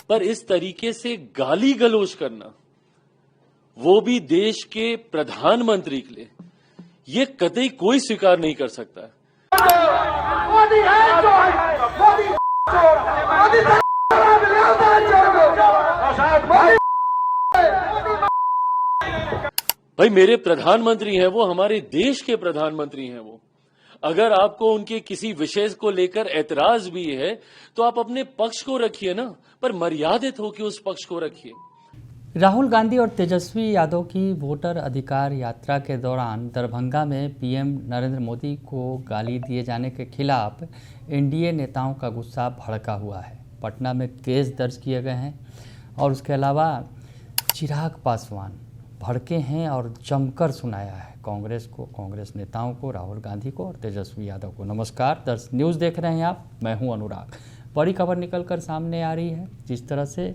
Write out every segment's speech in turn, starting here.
पर इस तरीके से गाली गलौज करना, वो भी देश के प्रधानमंत्री के लिए, ये कतई कोई स्वीकार नहीं कर सकता है। भाई मेरे प्रधानमंत्री हैं वो, हमारे देश के प्रधानमंत्री हैं वो। अगर आपको उनके किसी विषय को लेकर ऐतराज भी है तो आप अपने पक्ष को रखिए ना, पर मर्यादित होकर उस पक्ष को रखिए। राहुल गांधी और तेजस्वी यादव की वोटर अधिकार यात्रा के दौरान दरभंगा में पीएम नरेंद्र मोदी को गाली दिए जाने के खिलाफ एनडीए नेताओं का गुस्सा भड़का हुआ है। पटना में केस दर्ज किए गए हैं और उसके अलावा चिराग पासवान भड़के हैं और जमकर सुनाया है कांग्रेस को, कांग्रेस नेताओं को, राहुल गांधी को और तेजस्वी यादव को। नमस्कार दर्शक, न्यूज़ देख रहे हैं आप, मैं हूं अनुराग। बड़ी खबर निकलकर सामने आ रही है। जिस तरह से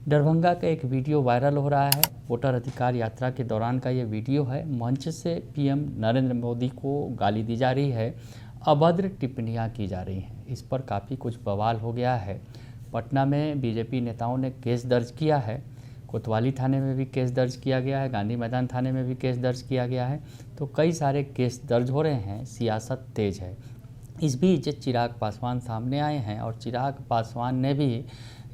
दरभंगा का एक वीडियो वायरल हो रहा है, वोटर अधिकार यात्रा के दौरान का ये वीडियो है। मंच से पीएम नरेंद्र मोदी को गाली दी जा रही है, अभद्र टिप्पणियां की जा रही हैं। इस पर काफ़ी कुछ बवाल हो गया है। पटना में बीजेपी नेताओं ने केस दर्ज किया है, कोतवाली थाने में भी केस दर्ज किया गया है, गांधी मैदान थाने में भी केस दर्ज किया गया है। तो कई सारे केस दर्ज हो रहे हैं, सियासत तेज है। इस बीच चिराग पासवान सामने आए हैं और चिराग पासवान ने भी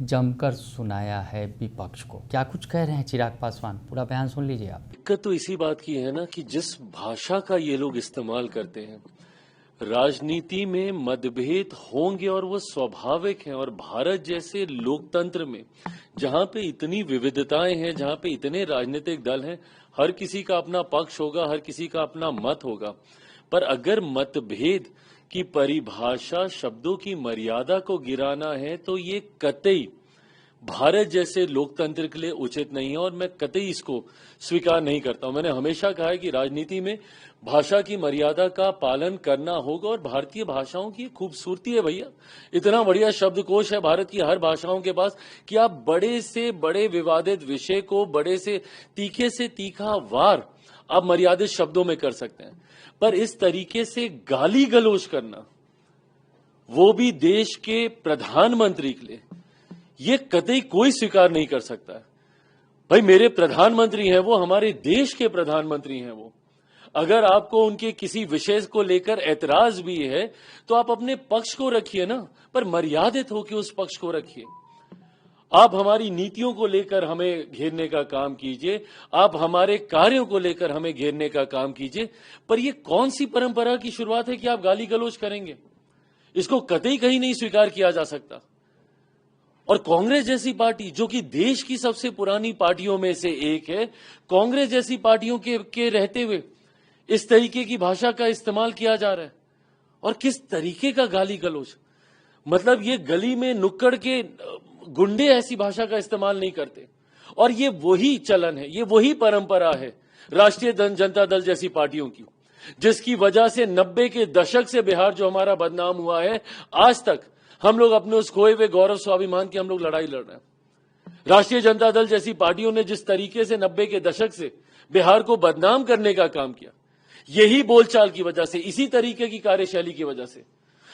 जमकर सुनाया है विपक्ष को। क्या कुछ कह रहे हैं चिराग पासवान, पूरा बयान सुन लीजिए आप। दिक्कत तो इसी बात की है ना कि जिस भाषा का ये लोग इस्तेमाल करते हैं, राजनीति में मतभेद होंगे और वो स्वाभाविक हैं। और भारत जैसे लोकतंत्र में जहां पे इतनी विविधताएं हैं, जहां पे इतने राजनीतिक दल हैं, हर किसी का अपना पक्ष होगा, हर किसी का अपना मत होगा। पर अगर मतभेद की परिभाषा शब्दों की मर्यादा को गिराना है तो ये कतई भारत जैसे लोकतंत्र के लिए उचित नहीं है और मैं कतई इसको स्वीकार नहीं करता हूं। मैंने हमेशा कहा है कि राजनीति में भाषा की मर्यादा का पालन करना होगा और भारतीय भाषाओं की खूबसूरती है भैया। इतना बढ़िया शब्दकोश है भारत की हर भाषाओं के पास कि आप बड़े से बड़े विवादित विषय को बड़े से तीखा वार आप मर्यादित शब्दों में कर सकते हैं। पर इस तरीके से गाली गलौज करना, वो भी देश के प्रधानमंत्री के लिए, ये कतई कोई स्वीकार नहीं कर सकता है। भाई मेरे प्रधानमंत्री हैं वो, हमारे देश के प्रधानमंत्री हैं वो। अगर आपको उनके किसी विषय को लेकर ऐतराज भी है तो आप अपने पक्ष को रखिए ना, पर मर्यादित होकर उस पक्ष को रखिए। आप हमारी नीतियों को लेकर हमें घेरने का काम कीजिए, आप हमारे कार्यों को लेकर हमें घेरने का काम कीजिए, पर यह कौन सी परंपरा की शुरुआत है कि आप गाली गलौज करेंगे? इसको कतई कहीं नहीं स्वीकार किया जा सकता। और कांग्रेस जैसी पार्टी जो कि देश की सबसे पुरानी पार्टियों में से एक है, कांग्रेस जैसी पार्टियों के रहते हुए इस तरीके की भाषा का इस्तेमाल किया जा रहा है। और किस तरीके का गाली गलौज, मतलब ये गली में नुक्कड़ के गुंडे ऐसी भाषा का इस्तेमाल नहीं करते। और ये वही चलन है, ये वही परंपरा है राष्ट्रीय जनता दल जैसी पार्टियों की, जिसकी वजह से 90 के दशक से बिहार जो हमारा बदनाम हुआ है, आज तक हम लोग अपने उस खोए हुए गौरव स्वाभिमान की हम लोग लड़ाई लड़ रहे हैं। राष्ट्रीय जनता दल जैसी पार्टियों ने जिस तरीके से 90 के दशक से बिहार को बदनाम करने का काम किया, यही बोलचाल की वजह से, इसी तरीके की कार्यशैली की वजह से।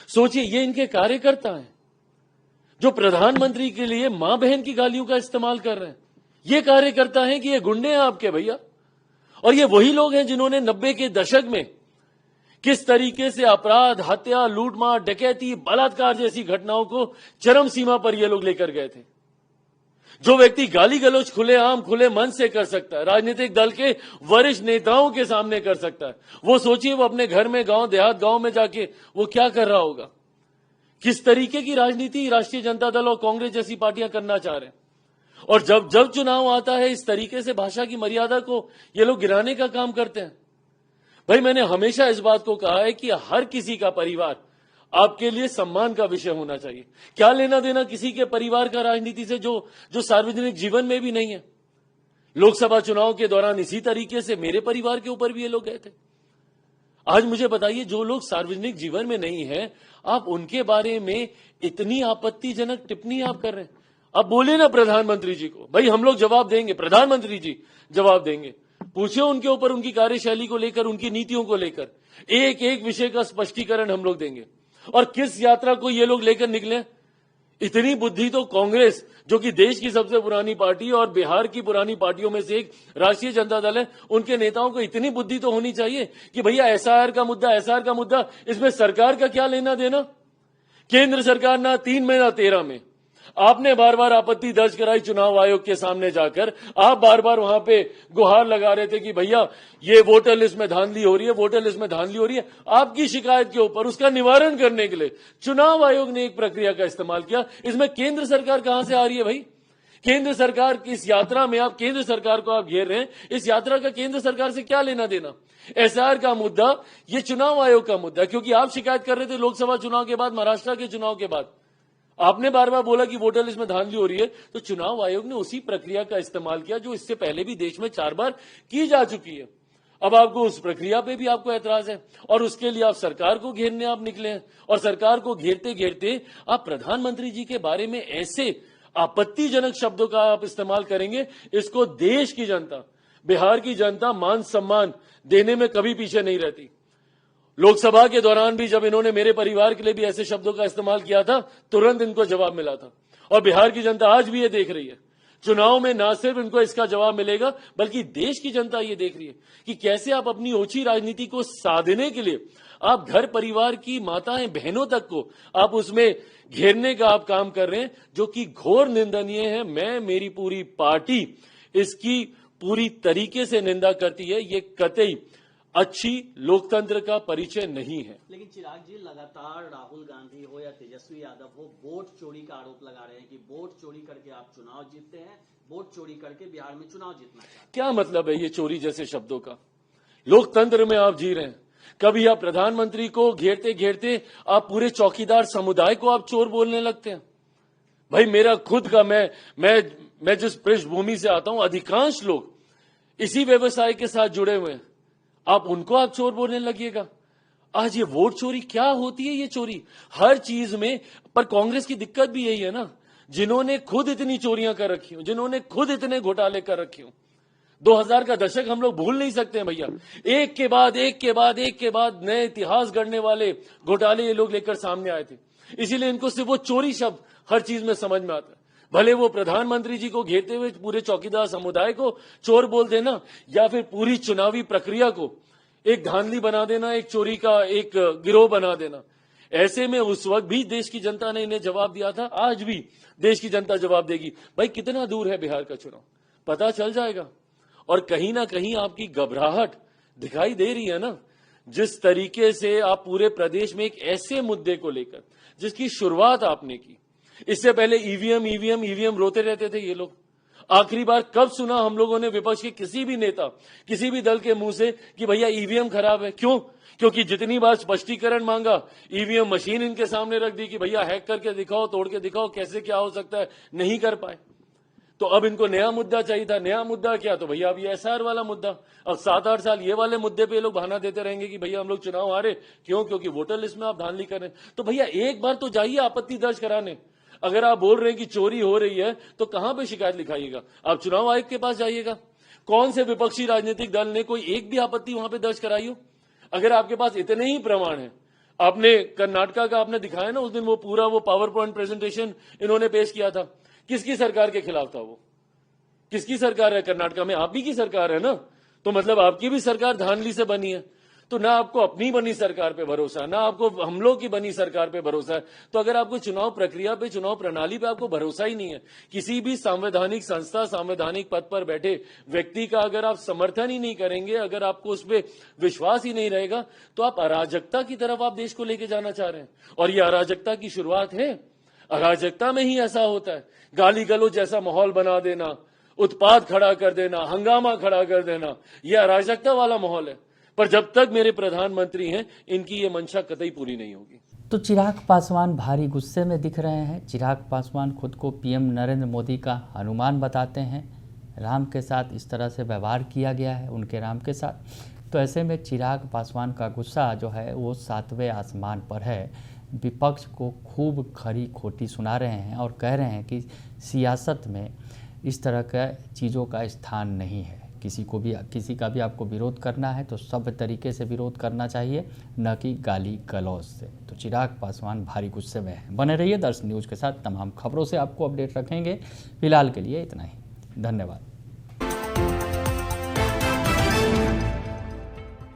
सोचिए, ये इनके कार्यकर्ता हैं जो प्रधानमंत्री के लिए मां बहन की गालियों का इस्तेमाल कर रहे हैं। ये कार्यकर्ता हैं कि ये गुंडे हैं आपके भैया। और ये वही लोग हैं जिन्होंने 90 के दशक में किस तरीके से अपराध, हत्या, लूटमार, डकैती, बलात्कार जैसी घटनाओं को चरम सीमा पर ये लोग लेकर गए थे। जो व्यक्ति गाली गलौज खुलेआम खुले मन से कर सकता है, राजनीतिक दल के वरिष्ठ नेताओं के सामने कर सकता है, वो सोचिए वो अपने घर में, गांव देहात गांव में जाके वो क्या कर रहा होगा। किस तरीके की राजनीति राष्ट्रीय जनता दल और कांग्रेस जैसी पार्टियां करना चाह रहे हैं। और जब जब चुनाव आता है, इस तरीके से भाषा की मर्यादा को ये लोग गिराने का काम करते हैं। भाई मैंने हमेशा इस बात को कहा है कि हर किसी का परिवार आपके लिए सम्मान का विषय होना चाहिए। क्या लेना देना किसी के परिवार का राजनीति से जो सार्वजनिक जीवन में भी नहीं है। लोकसभा चुनाव के दौरान इसी तरीके से मेरे परिवार के ऊपर भी ये लोग गए थे। आज मुझे बताइए, जो लोग सार्वजनिक जीवन में नहीं है, आप उनके बारे में इतनी आपत्तिजनक टिप्पणी आप कर रहे हैं। अब बोले ना प्रधानमंत्री जी को, भाई हम लोग जवाब देंगे, प्रधानमंत्री जी जवाब देंगे। पूछे उनके ऊपर, उनकी कार्यशैली को लेकर, उनकी नीतियों को लेकर एक एक विषय का स्पष्टीकरण हम लोग देंगे। और किस यात्रा को ये लोग लेकर निकले, इतनी बुद्धि तो कांग्रेस, जो कि देश की सबसे पुरानी पार्टी और बिहार की पुरानी पार्टियों में से एक राष्ट्रीय जनता दल है, उनके नेताओं को इतनी बुद्धि तो होनी चाहिए कि भैया एसआईआर का मुद्दा, इसमें सरकार का क्या लेना देना। केंद्र सरकार ना 3 में ना 13 में, आपने बार बार आपत्ति दर्ज कराई चुनाव आयोग के सामने जाकर। आप बार बार वहां पे गुहार लगा रहे थे कि भैया ये वोटर लिस्ट में धांधली हो रही है, वोटर लिस्ट में धांधली हो रही है। आपकी शिकायत के ऊपर उसका निवारण करने के लिए चुनाव आयोग ने एक प्रक्रिया का इस्तेमाल किया। इसमें केंद्र सरकार कहां से आ रही है भाई? केंद्र सरकार की इस यात्रा में आप केंद्र सरकार को आप घेर रहे हैं, इस यात्रा का केंद्र सरकार से क्या लेना देना? एसआईआर का मुद्दा ये चुनाव आयोग का मुद्दा, क्योंकि आप शिकायत कर रहे थे लोकसभा चुनाव के बाद, महाराष्ट्र के चुनाव के बाद आपने बार बार बोला कि वोटर लिस्ट में धांधली हो रही है, तो चुनाव आयोग ने उसी प्रक्रिया का इस्तेमाल किया जो इससे पहले भी देश में 4 बार की जा चुकी है। अब आपको उस प्रक्रिया पे भी आपको ऐतराज है और उसके लिए आप सरकार को घेरने आप निकले हैं। और सरकार को घेरते घेरते आप प्रधानमंत्री जी के बारे में ऐसे आपत्तिजनक शब्दों का आप इस्तेमाल करेंगे, इसको देश की जनता, बिहार की जनता मान सम्मान देने में कभी पीछे नहीं रहती। लोकसभा के दौरान भी जब इन्होंने मेरे परिवार के लिए भी ऐसे शब्दों का इस्तेमाल किया था, तुरंत इनको जवाब मिला था। और बिहार की जनता आज भी ये देख रही है, चुनाव में ना सिर्फ इनको इसका जवाब मिलेगा, बल्कि देश की जनता ये देख रही है कि कैसे आप अपनी ओछी राजनीति को साधने के लिए आप घर परिवार की माताएं बहनों तक को आप उसमें घेरने का आप काम कर रहे हैं, जो कि घोर निंदनीय है। मैं, मेरी पूरी पार्टी इसकी पूरी तरीके से निंदा करती है। ये कतई अच्छी लोकतंत्र का परिचय नहीं है। लेकिन चिराग जी, लगातार राहुल गांधी हो या तेजस्वी यादव हो, वोट चोरी का आरोप लगा रहे हैं कि वोट चोरी करके आप चुनाव जीतते हैं, वोट चोरी करके बिहार में चुनाव जीतना चाहते हैं। क्या मतलब है ये चोरी जैसे शब्दों का? लोकतंत्र में आप जी रहे हैं, कभी आप प्रधानमंत्री को घेरते घेरते आप पूरे चौकीदार समुदाय को आप चोर बोलने लगते हैं। भाई मेरा खुद का मैं जिस पृष्ठभूमि से आता हूं, अधिकांश लोग इसी व्यवसाय के साथ जुड़े हुए हैं, आप उनको आप चोर बोलने लगिएगा। आज ये वोट चोरी क्या होती है? ये चोरी हर चीज में। पर कांग्रेस की दिक्कत भी यही है ना, जिन्होंने खुद इतनी चोरियां कर रखी हो, जिन्होंने खुद इतने घोटाले कर रखे हो। 2000 का दशक हम लोग भूल नहीं सकते हैं भैया। एक के बाद नए इतिहास गढ़ने वाले घोटाले ये लोग लेकर सामने आए थे। इसीलिए इनको सिर्फ वो चोरी शब्द हर चीज में समझ में आता है। भले वो प्रधानमंत्री जी को घेरते हुए पूरे चौकीदार समुदाय को चोर बोल देना, या फिर पूरी चुनावी प्रक्रिया को एक धांधली बना देना, एक चोरी का एक गिरोह बना देना। ऐसे में उस वक्त भी देश की जनता ने इन्हें जवाब दिया था, आज भी देश की जनता जवाब देगी। भाई कितना दूर है बिहार का चुनाव, पता चल जाएगा। और कहीं ना कहीं आपकी घबराहट दिखाई दे रही है ना, जिस तरीके से आप पूरे प्रदेश में एक ऐसे मुद्दे को लेकर जिसकी शुरुआत आपने की। इससे पहले ईवीएम रोते रहते थे ये लोग। आखिरी बार कब सुना हम लोगों ने विपक्ष के किसी भी नेता, किसी भी दल के मुंह से कि भैया ईवीएम खराब है? क्यों? क्योंकि जितनी बार स्पष्टीकरण मांगा, ईवीएम मशीन इनके सामने रख दी कि भैया हैक करके दिखाओ, तोड़ के दिखाओ, कैसे क्या हो सकता है, नहीं कर पाए। तो अब इनको नया मुद्दा चाहिए था। नया मुद्दा क्या? तो भैया अब ये एसआईआर वाला मुद्दा। अब 7-8 साल ये वाले मुद्दे पे लोग बहाना देते रहेंगे कि भैया हम लोग चुनाव हारे। क्यों? क्योंकि वोटर लिस्ट में आप धांधली कर रहे हैं। तो भैया एक बार तो जाइए आपत्ति दर्ज कराने। अगर आप बोल रहे हैं कि चोरी हो रही है, तो कहां पे शिकायत लिखाइएगा? आप चुनाव आयोग के पास जाइएगा। कौन से विपक्षी राजनीतिक दल ने कोई एक भी आपत्ति वहां पे दर्ज कराई हो? अगर आपके पास इतने ही प्रमाण है, आपने कर्नाटका का आपने दिखाया ना उस दिन, वो पूरा वो पावर पॉइंट प्रेजेंटेशन इन्होंने पेश किया था। किसकी सरकार के खिलाफ था वो? किसकी सरकार है कर्नाटका में? आप ही की सरकार है ना। तो मतलब आपकी भी सरकार धांधली से बनी है। तो ना आपको अपनी बनी सरकार पे भरोसा, ना आपको हम लोग की बनी सरकार पे भरोसा है। तो अगर आपको चुनाव प्रक्रिया पे, चुनाव प्रणाली पे आपको भरोसा ही नहीं है, किसी भी संवैधानिक संस्था, संवैधानिक पद पर बैठे व्यक्ति का अगर आप समर्थन ही नहीं करेंगे, अगर आपको उस पर विश्वास ही नहीं रहेगा, तो आप अराजकता की तरफ आप देश को लेके जाना चाह रहे हैं। और ये अराजकता की शुरुआत है। अराजकता में ही ऐसा होता है, गाली गलौज जैसा माहौल बना देना, उत्पाद खड़ा कर देना, हंगामा खड़ा कर देना, यह अराजकता वाला माहौल है। पर जब तक मेरे प्रधानमंत्री हैं, इनकी ये मंशा कतई पूरी नहीं होगी। तो चिराग पासवान भारी गुस्से में दिख रहे हैं। चिराग पासवान खुद को पीएम नरेंद्र मोदी का हनुमान बताते हैं। राम के साथ इस तरह से व्यवहार किया गया है, उनके राम के साथ। तो ऐसे में चिराग पासवान का गुस्सा जो है वो 7वें आसमान पर है। विपक्ष को खूब खरी खोटी सुना रहे हैं और कह रहे हैं कि सियासत में इस तरह का चीज़ों का स्थान नहीं है। किसी का भी आपको विरोध करना है तो सभ्य तरीके से विरोध करना चाहिए, न कि गाली गलौज से। तो चिराग पासवान भारी गुस्से में हैं। बने रहिए दर्शन न्यूज़ के साथ, तमाम खबरों से आपको अपडेट रखेंगे। फिलहाल के लिए इतना ही, धन्यवाद।